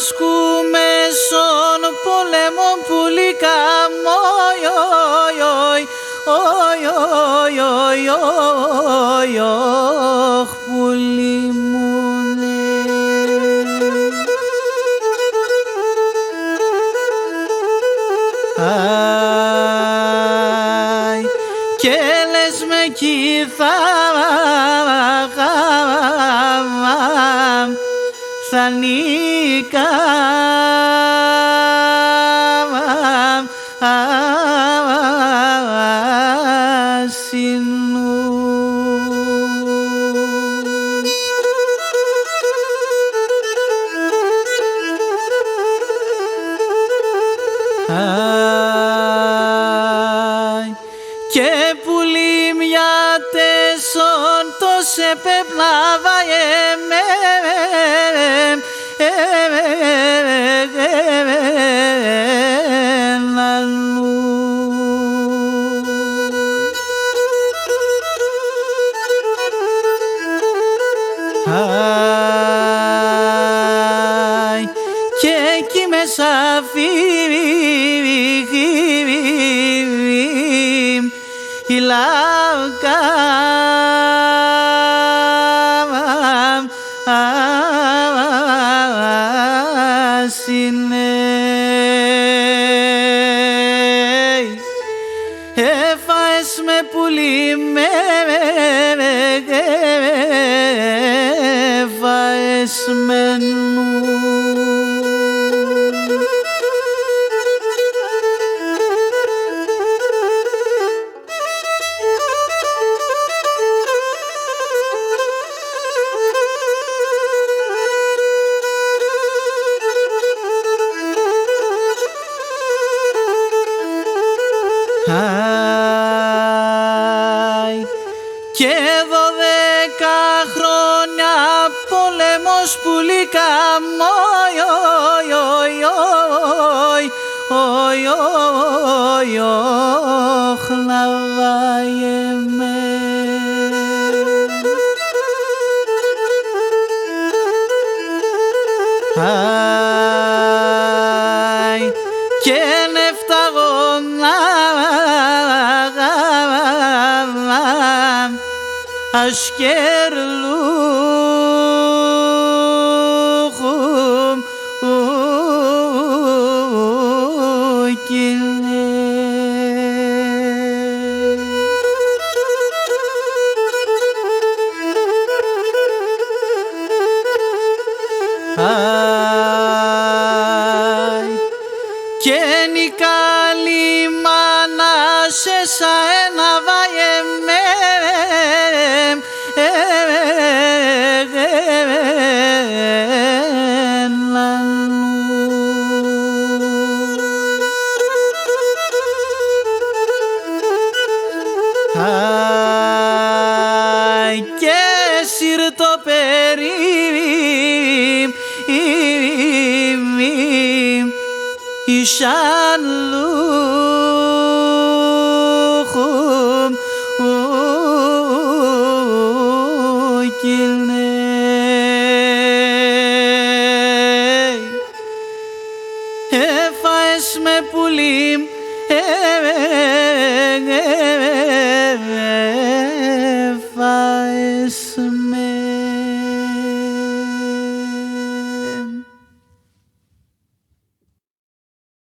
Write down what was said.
βάσκουμε σον πολέμον πουλικά μοι πουλί μου και λες με θα νίκα και πουλί μια τεσόν το σε πεπλάβα και εκεί μέσα η λάκα έφαες με πουλί με έφαες με νου. Και 12 χρόνια πόλεμος πουλίκα χλαβάγεμαι και νεφταγώνα ασκερλούχουμ ουκινέ και νη καλή μάνα σε σαένα βαγεμέ και σύρτο περίμ ησαν λου